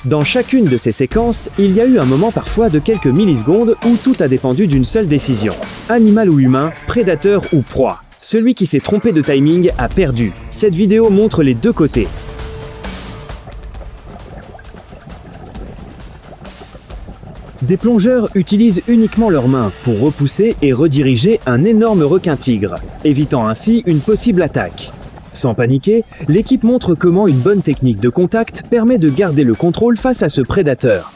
Dans chacune de ces séquences, il y a eu un moment parfois de quelques millisecondes où tout a dépendu d'une seule décision. Animal ou humain, prédateur ou proie. Celui qui s'est trompé de timing a perdu. Cette vidéo montre les deux côtés. Des plongeurs utilisent uniquement leurs mains pour repousser et rediriger un énorme requin-tigre, évitant ainsi une possible attaque. Sans paniquer, l'équipe montre comment une bonne technique de contact permet de garder le contrôle face à ce prédateur.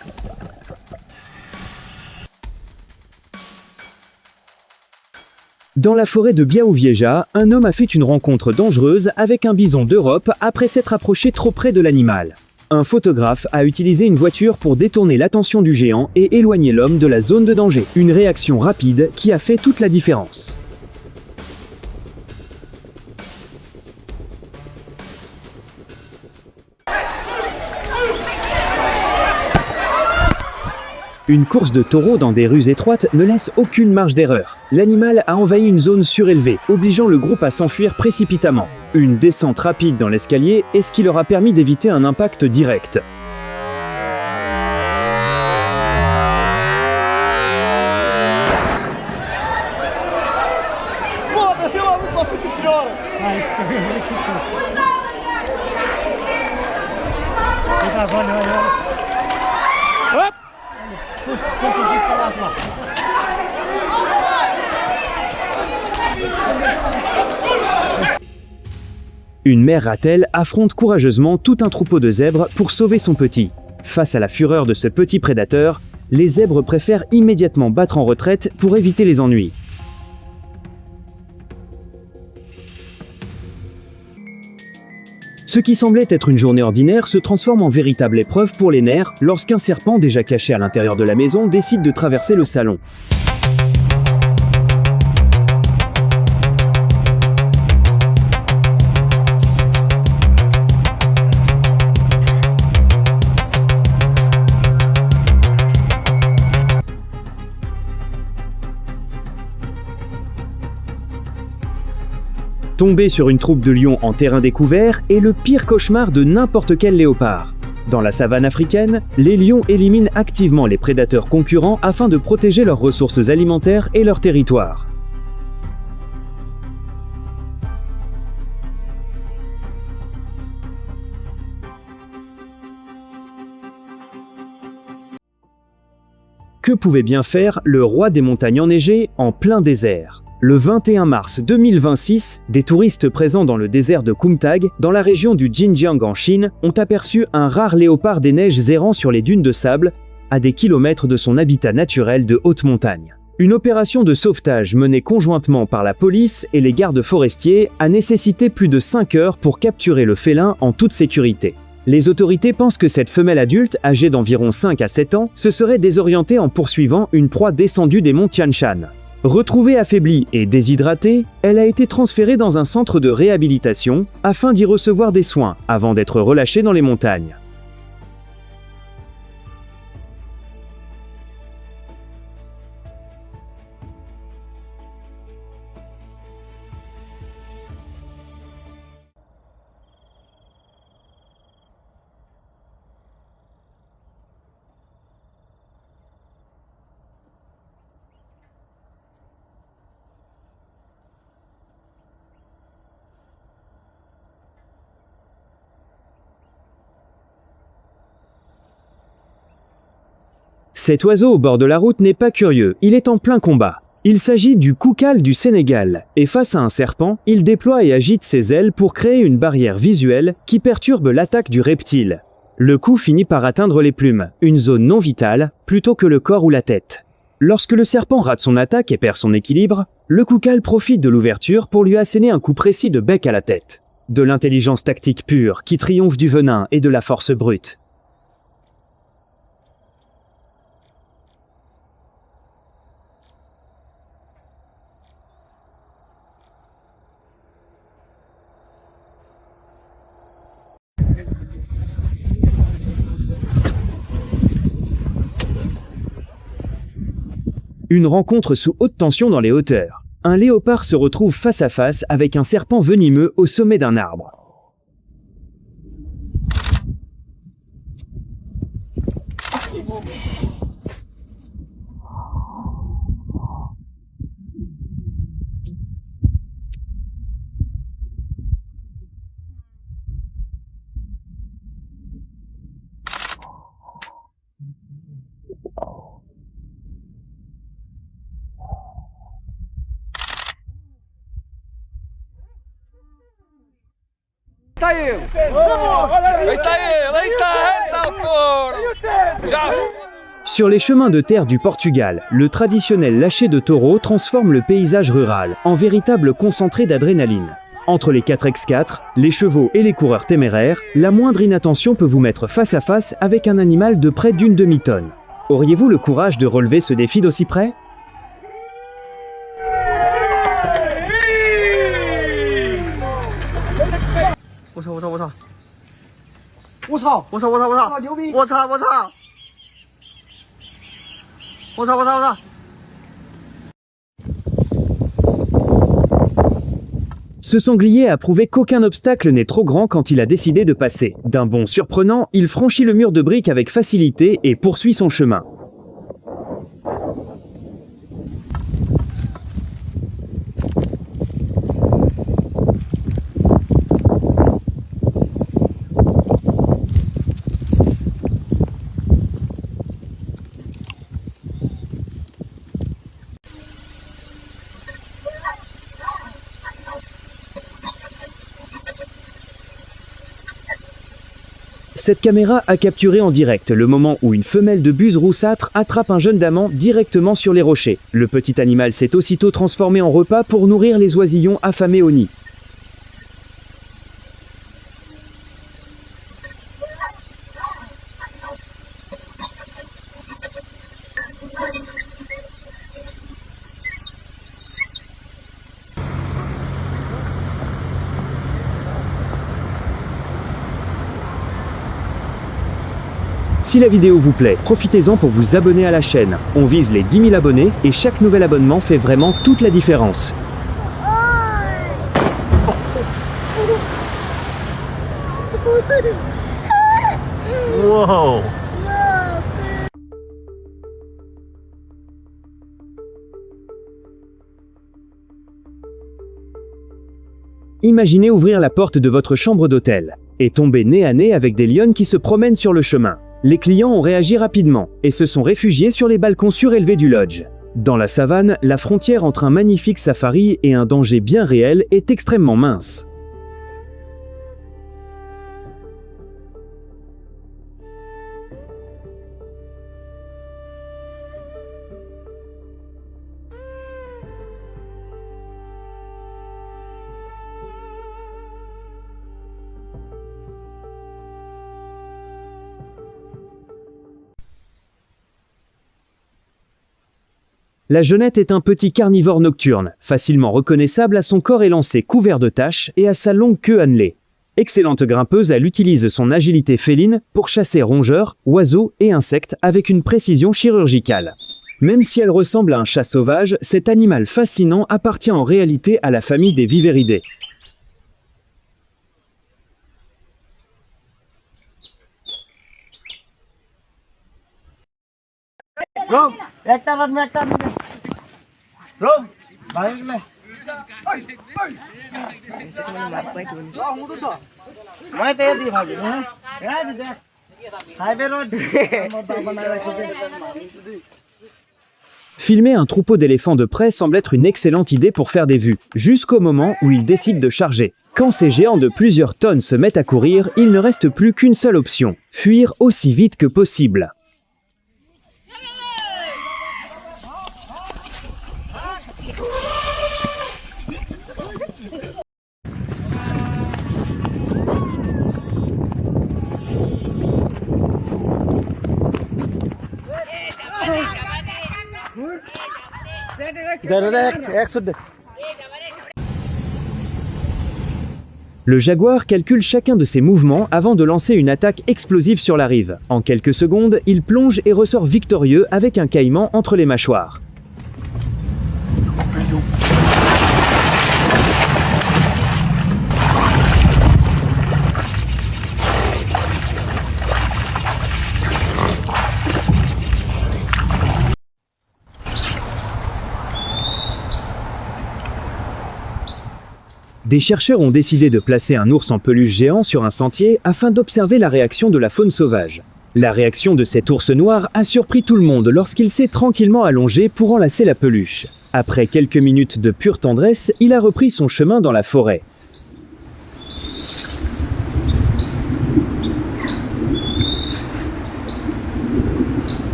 Dans la forêt de Białowieża, un homme a fait une rencontre dangereuse avec un bison d'Europe après s'être approché trop près de l'animal. Un photographe a utilisé une voiture pour détourner l'attention du géant et éloigner l'homme de la zone de danger. Une réaction rapide qui a fait toute la différence. Une course de taureau dans des rues étroites ne laisse aucune marge d'erreur. L'animal a envahi une zone surélevée, obligeant le groupe à s'enfuir précipitamment. Une descente rapide dans l'escalier est ce qui leur a permis d'éviter un impact direct. Une mère ratel affronte courageusement tout un troupeau de zèbres pour sauver son petit. Face à la fureur de ce petit prédateur, les zèbres préfèrent immédiatement battre en retraite pour éviter les ennuis. Ce qui semblait être une journée ordinaire se transforme en véritable épreuve pour les nerfs lorsqu'un serpent déjà caché à l'intérieur de la maison décide de traverser le salon. Tomber sur une troupe de lions en terrain découvert est le pire cauchemar de n'importe quel léopard. Dans la savane africaine, les lions éliminent activement les prédateurs concurrents afin de protéger leurs ressources alimentaires et leur territoire. Que pouvait bien faire le roi des montagnes enneigées en plein désert ? Le 21 mars 2026, des touristes présents dans le désert de Kumtag, dans la région du Xinjiang en Chine, ont aperçu un rare léopard des neiges errant sur les dunes de sable, à des kilomètres de son habitat naturel de haute montagne. Une opération de sauvetage menée conjointement par la police et les gardes forestiers a nécessité plus de 5 heures pour capturer le félin en toute sécurité. Les autorités pensent que cette femelle adulte, âgée d'environ 5 à 7 ans, se serait désorientée en poursuivant une proie descendue des monts Tian Shan. Retrouvée affaiblie et déshydratée, elle a été transférée dans un centre de réhabilitation afin d'y recevoir des soins avant d'être relâchée dans les montagnes. Cet oiseau au bord de la route n'est pas curieux, il est en plein combat. Il s'agit du koukal du Sénégal, et face à un serpent, il déploie et agite ses ailes pour créer une barrière visuelle qui perturbe l'attaque du reptile. Le coup finit par atteindre les plumes, une zone non vitale, plutôt que le corps ou la tête. Lorsque le serpent rate son attaque et perd son équilibre, le koukal profite de l'ouverture pour lui asséner un coup précis de bec à la tête. De l'intelligence tactique pure qui triomphe du venin et de la force brute. Une rencontre sous haute tension dans les hauteurs. un léopard se retrouve face à face avec un serpent venimeux au sommet d'un arbre. Sur les chemins de terre du Portugal, le traditionnel lâcher de taureau transforme le paysage rural en véritable concentré d'adrénaline. Entre les 4x4, les chevaux et les coureurs téméraires, la moindre inattention peut vous mettre face à face avec un animal de près d'une demi-tonne. Auriez-vous le courage de relever ce défi d'aussi près ? Ce sanglier a prouvé qu'aucun obstacle n'est trop grand quand il a décidé de passer. D'un bond surprenant, il franchit le mur de briques avec facilité et poursuit son chemin. Cette caméra a capturé en direct le moment où une femelle de buse roussâtre attrape un jeune daman directement sur les rochers. Le petit animal s'est aussitôt transformé en repas pour nourrir les oisillons affamés au nid. Si la vidéo vous plaît, profitez-en pour vous abonner à la chaîne. On vise les 10 000 abonnés et chaque nouvel abonnement fait vraiment toute la différence. Wow. Imaginez ouvrir la porte de votre chambre d'hôtel et tomber nez à nez avec des lionnes qui se promènent sur le chemin. Les clients ont réagi rapidement et se sont réfugiés sur les balcons surélevés du lodge. Dans la savane, la frontière entre un magnifique safari et un danger bien réel est extrêmement mince. La geonnette est un petit carnivore nocturne, facilement reconnaissable à son corps élancé couvert de taches et à sa longue queue annelée. Excellente grimpeuse, elle utilise son agilité féline pour chasser rongeurs, oiseaux et insectes avec une précision chirurgicale. Même si elle ressemble à un chat sauvage, cet animal fascinant appartient en réalité à la famille des viverridés. Filmer un troupeau d'éléphants de près semble être une excellente idée pour faire des vues, jusqu'au moment où ils décident de charger. Quand ces géants de plusieurs tonnes se mettent à courir, il ne reste plus qu'une seule option, fuir aussi vite que possible. Le jaguar calcule chacun de ses mouvements avant de lancer une attaque explosive sur la rive. En quelques secondes, il plonge et ressort victorieux avec un caïman entre les mâchoires. Des chercheurs ont décidé de placer un ours en peluche géant sur un sentier afin d'observer la réaction de la faune sauvage. La réaction de cet ours noir a surpris tout le monde lorsqu'il s'est tranquillement allongé pour enlacer la peluche. Après quelques minutes de pure tendresse, il a repris son chemin dans la forêt.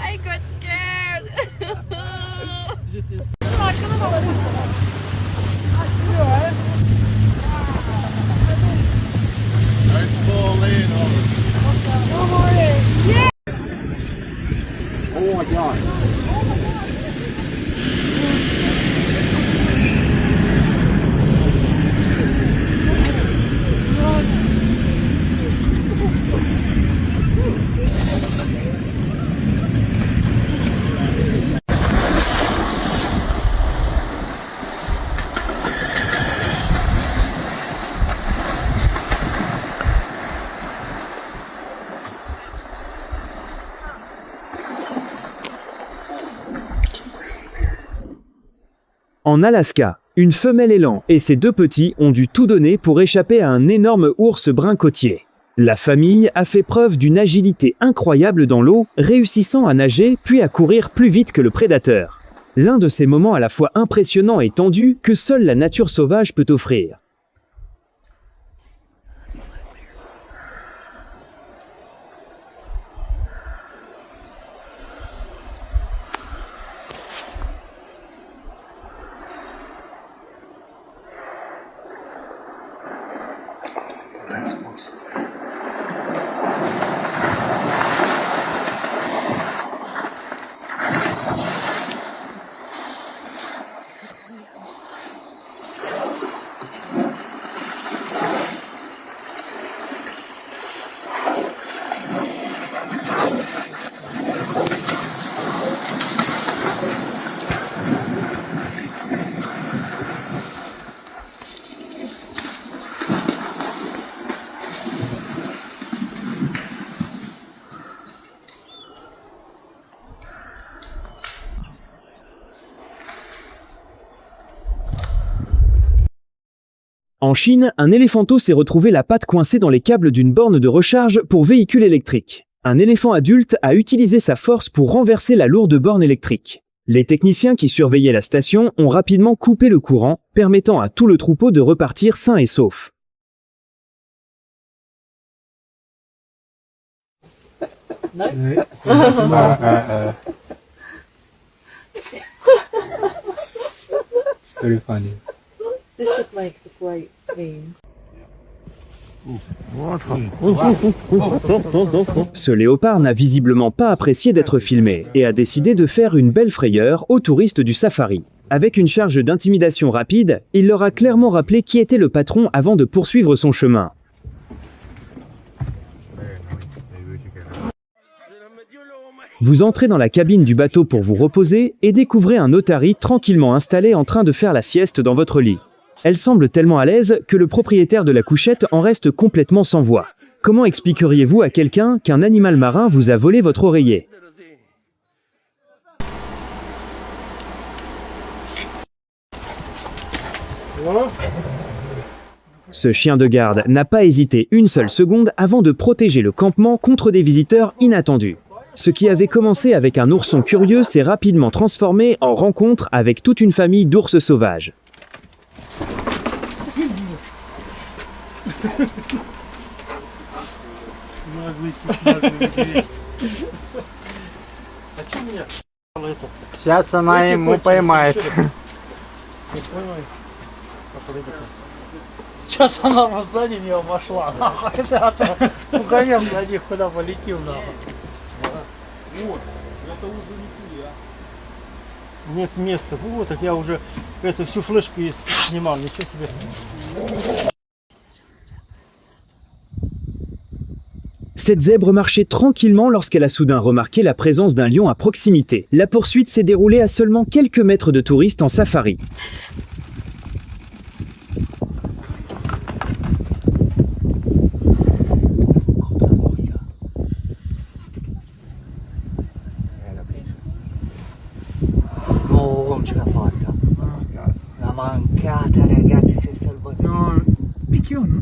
I got scared. Oh my God. En Alaska, une femelle élan et ses deux petits ont dû tout donner pour échapper à un énorme ours brun côtier. La famille a fait preuve d'une agilité incroyable dans l'eau, réussissant à nager puis à courir plus vite que le prédateur. L'un de ces moments à la fois impressionnants et tendus que seule la nature sauvage peut offrir. En Chine, un éléphanteau s'est retrouvé la patte coincée dans les câbles d'une borne de recharge pour véhicule électrique. Un éléphant adulte a utilisé sa force pour renverser la lourde borne électrique. Les techniciens qui surveillaient la station ont rapidement coupé le courant, permettant à tout le troupeau de repartir sain et sauf. It's very funny. This looked like the great thing. Ce léopard n'a visiblement pas apprécié d'être filmé et a décidé de faire une belle frayeur aux touristes du safari. Avec une charge d'intimidation rapide, il leur a clairement rappelé qui était le patron avant de poursuivre son chemin. Vous entrez dans la cabine du bateau pour vous reposer et découvrez un otari tranquillement installé en train de faire la sieste dans votre lit. Elle semble tellement à l'aise que le propriétaire de la couchette en reste complètement sans voix. Comment expliqueriez-vous à quelqu'un qu'un animal marin vous a volé votre oreiller ? Ce chien de garde n'a pas hésité une seule seconde avant de protéger le campement contre des visiteurs inattendus. Ce qui avait commencé avec un ourson curieux s'est rapidement transformé en rencontre avec toute une famille d'ours sauvages. Сейчас она ему поймает. Сейчас она сзади него пошла. Угонем на них, куда полетим нахуй. Вот, это уже не я. Нет места. Вот, так я уже эту всю флешку и снимал. Ничего себе. Cette zèbre marchait tranquillement lorsqu'elle a soudain remarqué la présence d'un lion à proximité. La poursuite s'est déroulée à seulement quelques mètres de touristes en safari. Non ce l'ha fatta. La mancata, ragazzi, si è salvata. No, picchione.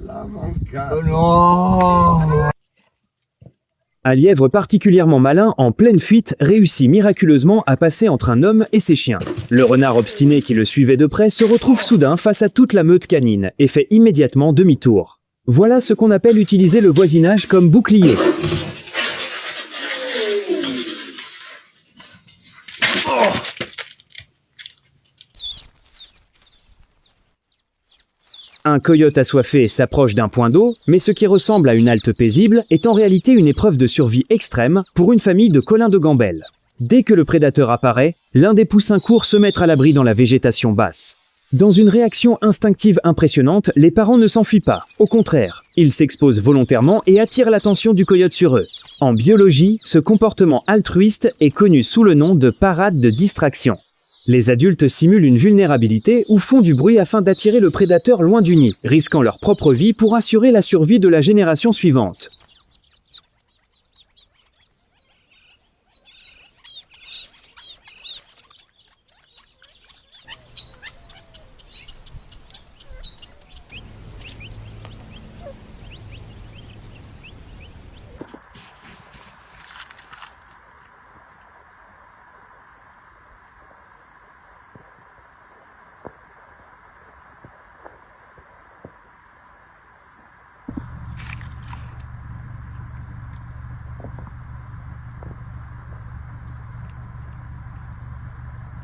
La mancata. Oh, no! Un lièvre particulièrement malin, en pleine fuite, réussit miraculeusement à passer entre un homme et ses chiens. Le renard obstiné qui le suivait de près se retrouve soudain face à toute la meute canine et fait immédiatement demi-tour. Voilà ce qu'on appelle utiliser le voisinage comme bouclier. Un coyote assoiffé s'approche d'un point d'eau, mais ce qui ressemble à une halte paisible est en réalité une épreuve de survie extrême pour une famille de colins de gambelles. Dès que le prédateur apparaît, l'un des poussins court se mettre à l'abri dans la végétation basse. Dans une réaction instinctive impressionnante, les parents ne s'enfuient pas. Au contraire, ils s'exposent volontairement et attirent l'attention du coyote sur eux. En biologie, ce comportement altruiste est connu sous le nom de parade de distraction. Les adultes simulent une vulnérabilité ou font du bruit afin d'attirer le prédateur loin du nid, risquant leur propre vie pour assurer la survie de la génération suivante.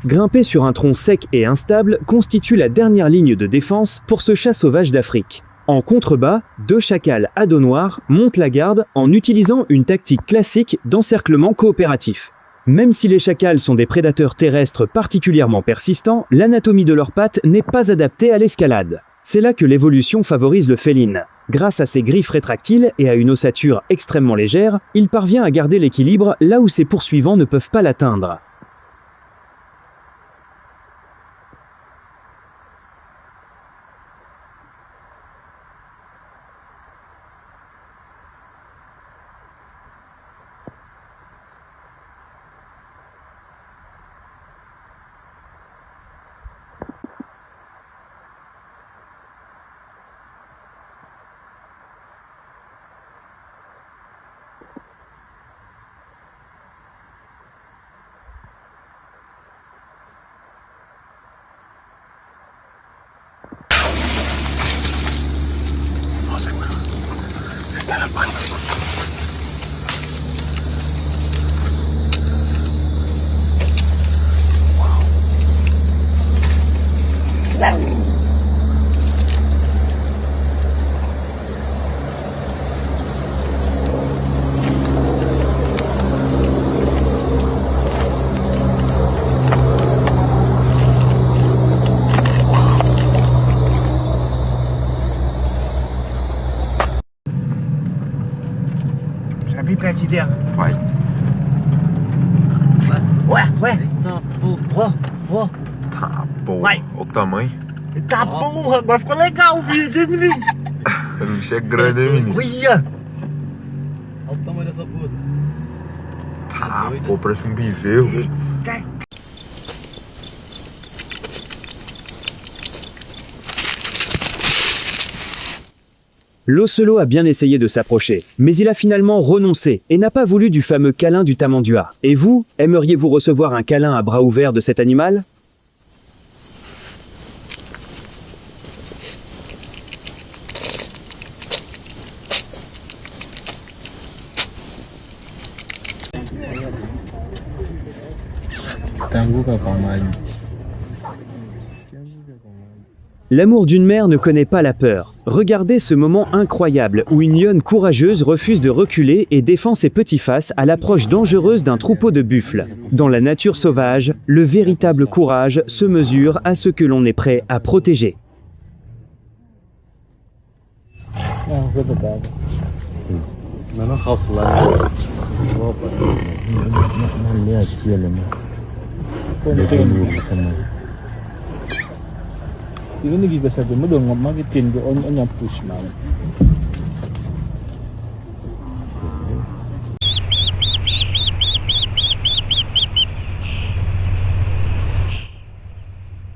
Grimper sur un tronc sec et instable constitue la dernière ligne de défense pour ce chat sauvage d'Afrique. En contrebas, deux chacals à dos noir montent la garde en utilisant une tactique classique d'encerclement coopératif. Même si les chacals sont des prédateurs terrestres particulièrement persistants, l'anatomie de leurs pattes n'est pas adaptée à l'escalade. C'est là que l'évolution favorise le féline. Grâce à ses griffes rétractiles et à une ossature extrêmement légère, il parvient à garder l'équilibre là où ses poursuivants ne peuvent pas l'atteindre. Abri pra ti dentro. Vai. Ué. Ó. Tá, porra. Vai. Olha o tamanho. Tá porra, agora ficou legal o vídeo, hein, menino? O bicho é grande, hein, menino? Olha. Olha o tamanho dessa puta. Tá, pô, parece um bezerro. L'ocelot a bien essayé de s'approcher, mais il a finalement renoncé et n'a pas voulu du fameux câlin du tamandua. Et vous, aimeriez-vous recevoir un câlin à bras ouverts de cet animal ? L'amour d'une mère ne connaît pas la peur. Regardez ce moment incroyable où une lionne courageuse refuse de reculer et défend ses petits faces à l'approche dangereuse d'un troupeau de buffles. Dans la nature sauvage, le véritable courage se mesure à ce que l'on est prêt à protéger. Ini naging sabi mo doon, magitin doon ang push man.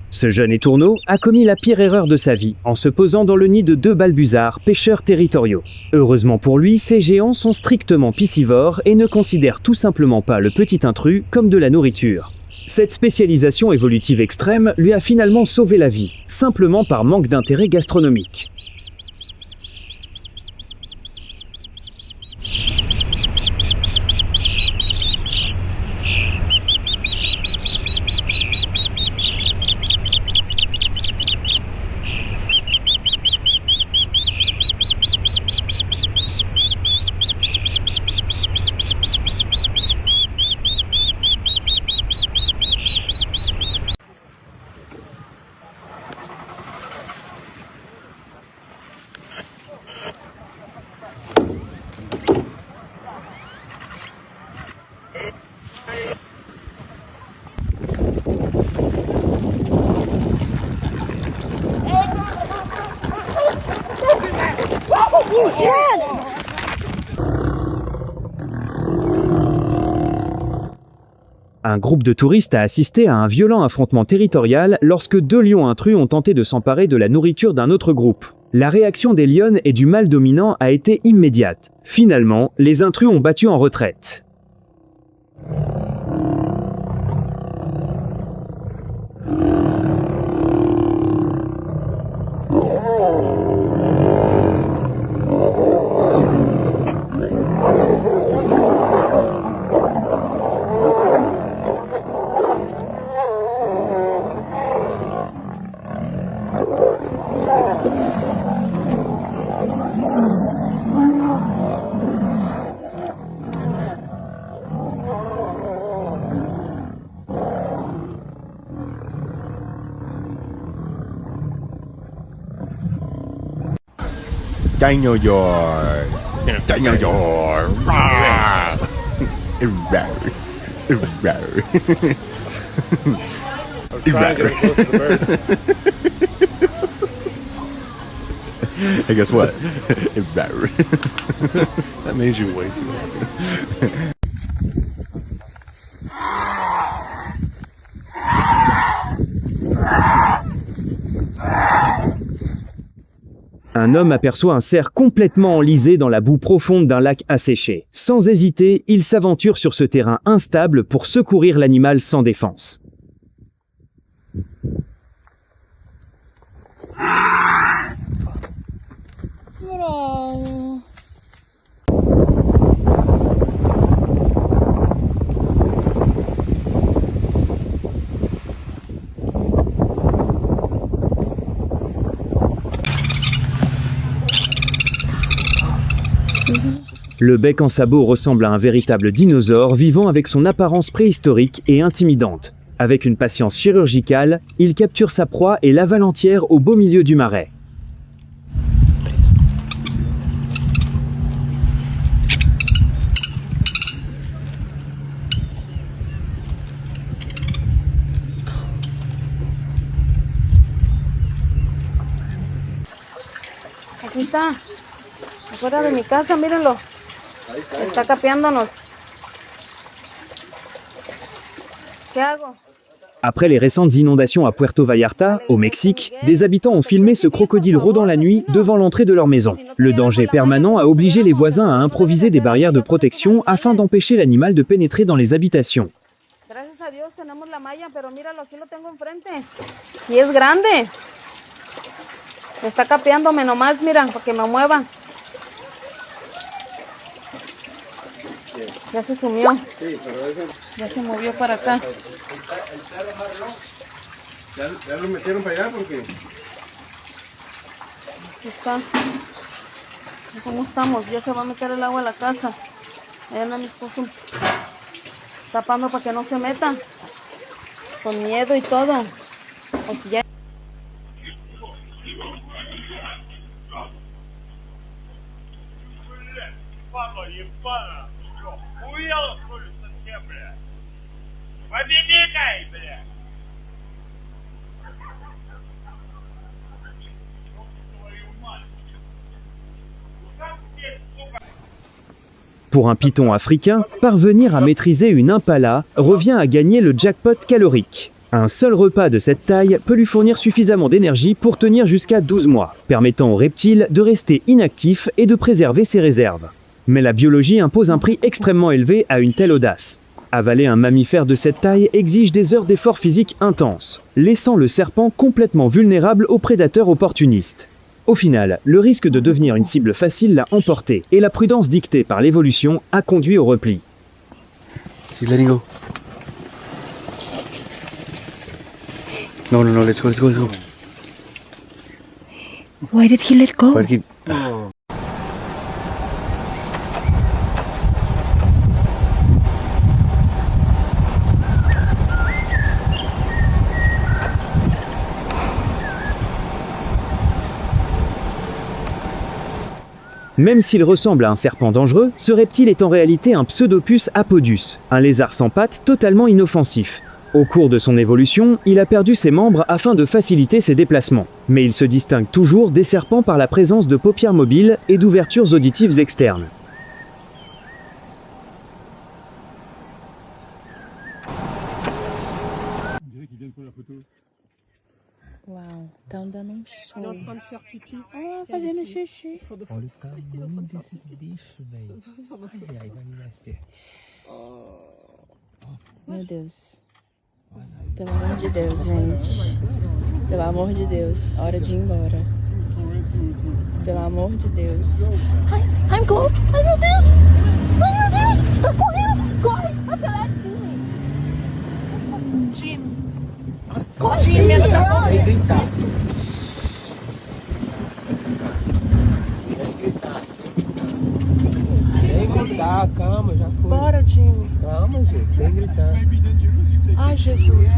Ce jeune étourneau a commis la pire erreur de sa vie en se posant dans le nid de 2 balbuzards, pêcheurs territoriaux. Heureusement pour lui, ces géants sont strictement piscivores et ne considèrent tout simplement pas le petit intrus comme de la nourriture. Cette spécialisation évolutive extrême lui a finalement sauvé la vie, simplement par manque d'intérêt gastronomique. Un groupe de touristes a assisté à un violent affrontement territorial lorsque 2 lions intrus ont tenté de s'emparer de la nourriture d'un autre groupe. La réaction des lionnes et du mâle dominant a été immédiate. Finalement, les intrus ont battu en retraite. Dinosaur. Dinosaur. Hey, guess what? That made you way too happy. Un homme aperçoit un cerf complètement enlisé dans la boue profonde d'un lac asséché. Sans hésiter, il s'aventure sur ce terrain instable pour secourir l'animal sans défense. Le bec en sabot ressemble à un véritable dinosaure vivant avec son apparence préhistorique et intimidante. Avec une patience chirurgicale, il capture sa proie et l'avale entière au beau milieu du marais. Aquí está. Afuera de mi casa, mírenlo. Está capeándonos. ¿Qué hago? Après les récentes inondations à Puerto Vallarta, au Mexique, des habitants ont filmé ce crocodile rôdant la nuit devant l'entrée de leur maison. Le danger permanent a obligé les voisins à improviser des barrières de protection afin d'empêcher l'animal de pénétrer dans les habitations. Gracias a Dios tenemos la malla, pero míralo, aquí lo tengo enfrente. Y es grande. Está capeándome nomás, mira, para que me mueva. Ya se sumió. Ya se movió para acá. ¿Ya lo metieron para allá? Porque Aquí está. ¿Cómo estamos? Ya se va a meter el agua a la casa. Allá anda mi esposo tapando para que no se metan. Con miedo y todo. Pues ya. Pour un python africain, parvenir à maîtriser une impala revient à gagner le jackpot calorique. Un seul repas de cette taille peut lui fournir suffisamment d'énergie pour tenir jusqu'à 12 mois, permettant au reptile de rester inactif et de préserver ses réserves. Mais la biologie impose un prix extrêmement élevé à une telle audace. Avaler un mammifère de cette taille exige des heures d'effort physique intenses, laissant le serpent complètement vulnérable aux prédateurs opportunistes. Au final, le risque de devenir une cible facile l'a emporté, et la prudence dictée par l'évolution a conduit au repli. She's letting go. No, let's go. Why did he let go? Même s'il ressemble à un serpent dangereux, ce reptile est en réalité un Pseudopus apodus, un lézard sans pattes totalement inoffensif. Au cours de son évolution, il a perdu ses membres afin de faciliter ses déplacements. Mais il se distingue toujours des serpents par la présence de paupières mobiles et d'ouvertures auditives externes. on dirait qu'ils viennent pour la photo. Uau, tá andando um Il est en show. train de faire pipi. Ah, fazendo xixi. Olha Olha o tamanho desses bichos, velho. Ai, vai me nascer. Meu Deus. Pelo amor de Deus, gente. Pelo amor de Deus. Hora de ir embora. Pelo amor de Deus. Ai, I'm cold. Ai, meu Deus. Ai, meu Deus. Tá correndo. Corre. Acelera, Jimmy. Jimmy. Corre, Jimmy. Vai gritar. Sem gritar, calma, já foi. Bora, Jimmy. Calma, gente, sem gritar. Ai, Jesus.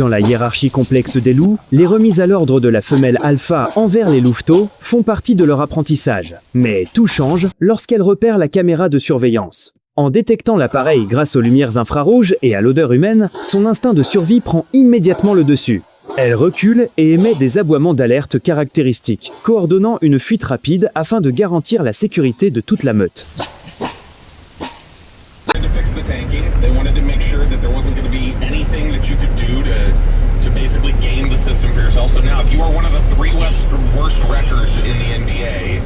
Dans la hiérarchie complexe des loups, les remises à l'ordre de la femelle alpha envers les louveteaux font partie de leur apprentissage. Mais tout change lorsqu'elle repère la caméra de surveillance. En détectant l'appareil grâce aux lumières infrarouges et à l'odeur humaine, son instinct de survie prend immédiatement le dessus. Elle recule et émet des aboiements d'alerte caractéristiques, coordonnant une fuite rapide afin de garantir la sécurité de toute la meute. To fix the tanking, they wanted to make sure that there wasn't going to be anything that you could do to basically game the system for yourself. So now, if you are one of the three worst wreckers in the NBA,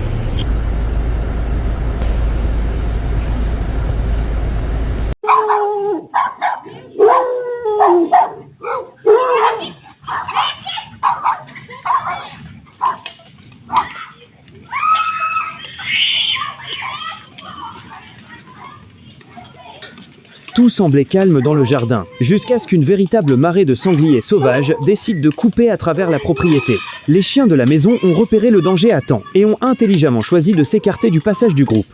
Tout semblait calme dans le jardin, jusqu'à ce qu'une véritable marée de sangliers sauvages décide de couper à travers la propriété. Les chiens de la maison ont repéré le danger à temps et ont intelligemment choisi de s'écarter du passage du groupe.